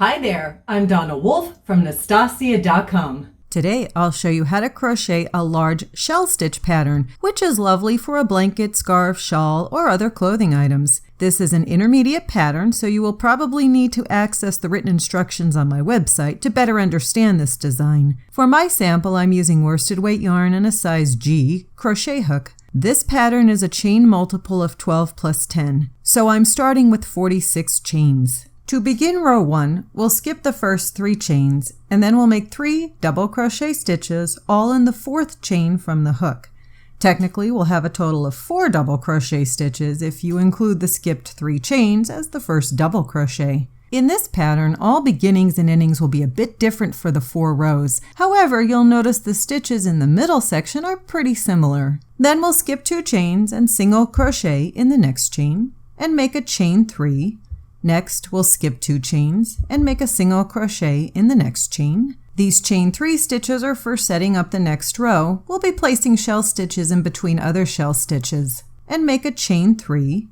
Hi there, I'm Donna Wolfe from Naztazia.com. Today I'll show you how to crochet a large shell stitch pattern, which is lovely for a blanket, scarf, shawl, or other clothing items. This is an intermediate pattern, so you will probably need to access the written instructions on my website to better understand this design. For my sample, I'm using worsted weight yarn and a size G crochet hook. This pattern is a chain multiple of 12 plus 10, so I'm starting with 46 chains. To begin row 1, we'll skip the first 3 chains, and then we'll make 3 double crochet stitches all in the 4th chain from the hook. Technically, we'll have a total of 4 double crochet stitches if you include the skipped 3 chains as the first double crochet. In this pattern, all beginnings and endings will be a bit different for the 4 rows. However, you'll notice the stitches in the middle section are pretty similar. Then we'll skip 2 chains and single crochet in the next chain and make a chain 3. Next, we'll skip 2 chains and make a single crochet in the next chain. These chain 3 stitches are for setting up the next row. We'll be placing shell stitches in between other shell stitches and make a chain 3.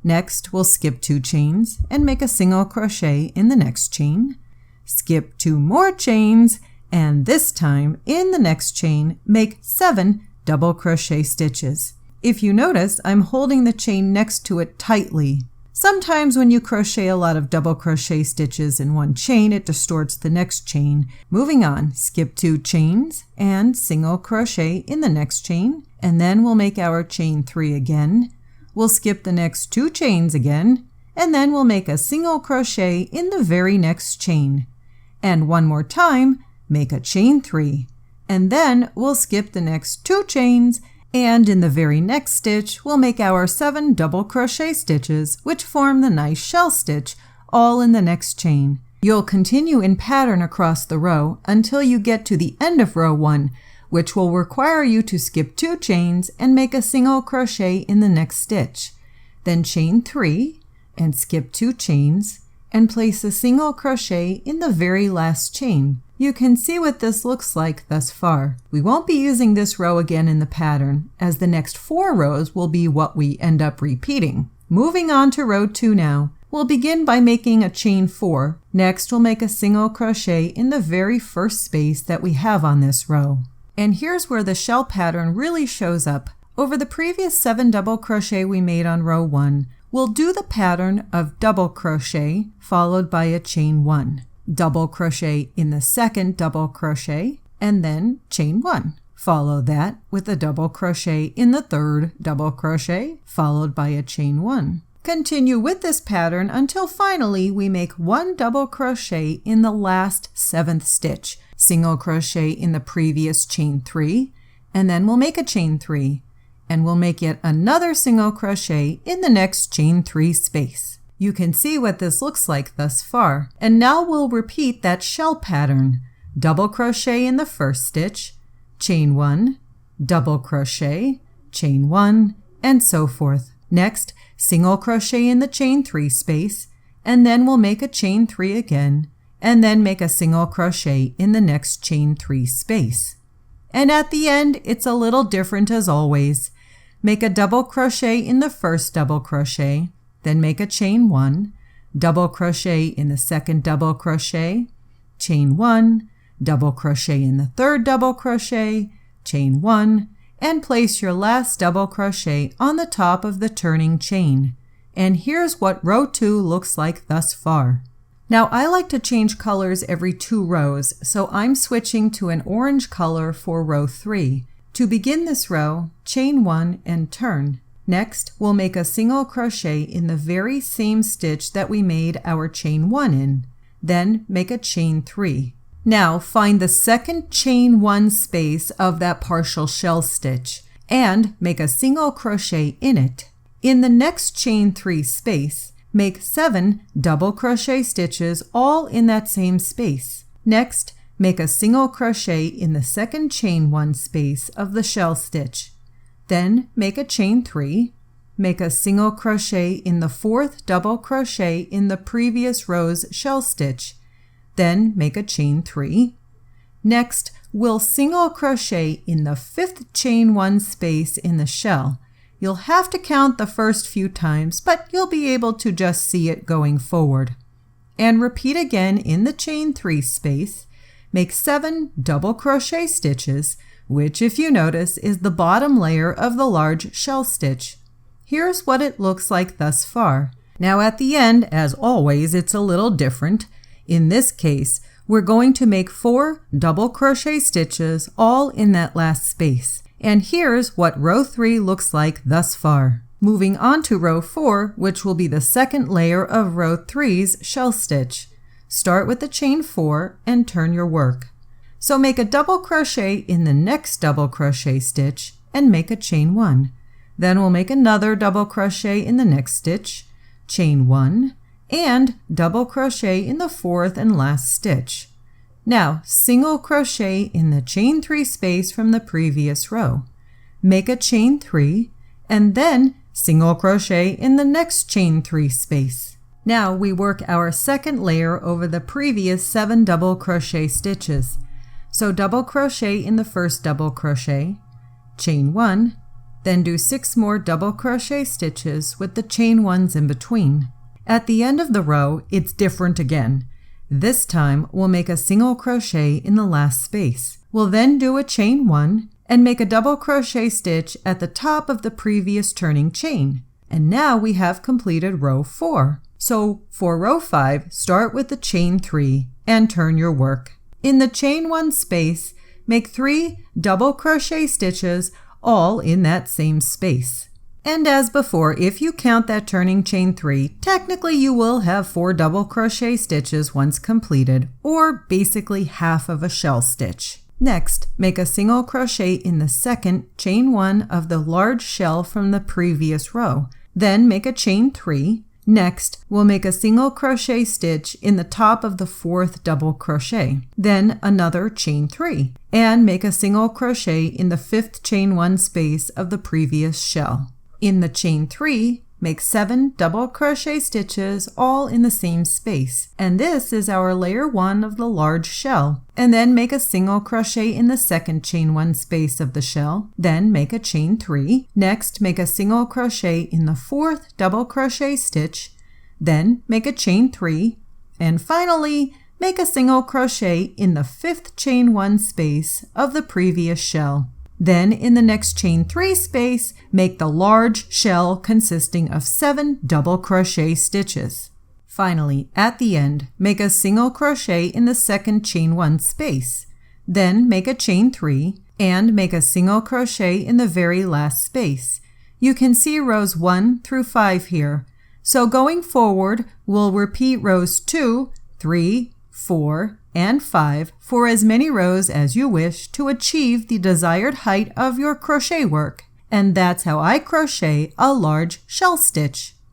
Next, we'll skip 2 chains and make a single crochet in the next chain. Skip 2 more chains, and this time in the next chain, make 7 double crochet stitches. If you notice, I'm holding the chain next to it tightly. Sometimes when you crochet a lot of double crochet stitches in one chain, it distorts the next chain. Moving on, skip 2 chains and single crochet in the next chain, and then we'll make our chain 3 again. We'll skip the next 2 chains again, and then we'll make a single crochet in the very next chain. And one more time, make a chain 3, and then we'll skip the next 2 chains, and in the very next stitch, we'll make our 7 double crochet stitches, which form the nice shell stitch, all in the next chain. You'll continue in pattern across the row until you get to the end of row 1, which will require you to skip 2 chains and make a single crochet in the next stitch. Then chain 3 and skip 2 chains and place a single crochet in the very last chain. You can see what this looks like thus far. We won't be using this row again in the pattern, as the next 4 rows will be what we end up repeating. Moving on to row 2 now. We'll begin by making a chain 4. Next, we'll make a single crochet in the very first space that we have on this row. And here's where the shell pattern really shows up. Over the previous 7 double crochet we made on row 1, we'll do the pattern of double crochet followed by a chain 1. Double crochet in the second double crochet, and then chain 1. Follow that with a double crochet in the third double crochet, followed by a chain 1. Continue with this pattern until finally we make 1 double crochet in the last 7th stitch, single crochet in the previous chain 3, and then we'll make a chain 3, and we'll make yet another single crochet in the next chain 3 space. You can see what this looks like thus far. And now we'll repeat that shell pattern. Double crochet in the first stitch, chain 1, double crochet, chain 1, and so forth. Next, single crochet in the chain 3 space, and then we'll make a chain 3 again, and then make a single crochet in the next chain 3 space. And at the end, it's a little different as always. Make a double crochet in the first double crochet, then make a chain 1, double crochet in the second double crochet, chain 1, double crochet in the third double crochet, chain 1, and place your last double crochet on the top of the turning chain. And here's what row 2 looks like thus far. Now I like to change colors every 2 rows, so I'm switching to an orange color for row 3. To begin this row, chain 1 and turn. Next, we'll make a single crochet in the very same stitch that we made our chain 1 in. Then make a chain 3. Now find the second chain 1 space of that partial shell stitch and make a single crochet in it. In the next chain 3 space, make 7 double crochet stitches all in that same space. Next, make a single crochet in the second chain 1 space of the shell stitch. Then make a chain 3, make a single crochet in the 4th double crochet in the previous row's shell stitch, then make a chain 3. Next, we'll single crochet in the 5th chain 1 space in the shell. You'll have to count the first few times, but you'll be able to just see it going forward. and repeat again in the chain 3 space. Make 7 double crochet stitches, which, if you notice, is the bottom layer of the large shell stitch. Here's what it looks like thus far. Now at the end, as always, it's a little different. In this case, we're going to make 4 double crochet stitches all in that last space. And here's what row 3 looks like thus far. Moving on to row 4, which will be the second layer of row 3's shell stitch. Start with the chain 4 and turn your work. So make a double crochet in the next double crochet stitch and make a chain 1. Then we'll make another double crochet in the next stitch, chain 1, and double crochet in the 4th and last stitch. Now single crochet in the chain 3 space from the previous row. Make a chain 3 and then single crochet in the next chain 3 space. Now we work our second layer over the previous 7 double crochet stitches. So double crochet in the first double crochet, chain 1, then do 6 more double crochet stitches with the chain 1s in between. At the end of the row, it's different again. This time we'll make a single crochet in the last space. We'll then do a chain 1 and make a double crochet stitch at the top of the previous turning chain. And now we have completed row 4. So for row 5, start with the chain 3 and turn your work. In the chain 1 space, make 3 double crochet stitches all in that same space. And as before, if you count that turning chain 3, technically you will have 4 double crochet stitches once completed, or basically half of a shell stitch. Next, make a single crochet in the second chain 1 of the large shell from the previous row. Then make a chain 3. Next, we'll make a single crochet stitch in the top of the 4th double crochet, then another chain 3, and make a single crochet in the 5th chain 1 space of the previous shell. In the chain 3, make 7 double crochet stitches all in the same space, and this is our layer 1 of the large shell. And then make a single crochet in the second chain 1 space of the shell, then make a chain 3. Next, make a single crochet in the 4th double crochet stitch, then make a chain 3, and finally make a single crochet in the 5th chain 1 space of the previous shell. Then in the next chain 3 space, make the large shell consisting of 7 double crochet stitches. Finally, at the end, make a single crochet in the second chain 1 space. Then make a chain 3 and make a single crochet in the very last space. You can see rows 1 through 5 here. So going forward, we'll repeat rows 2, 3, 4, and 5 for as many rows as you wish to achieve the desired height of your crochet work. And that's how I crochet a large shell stitch.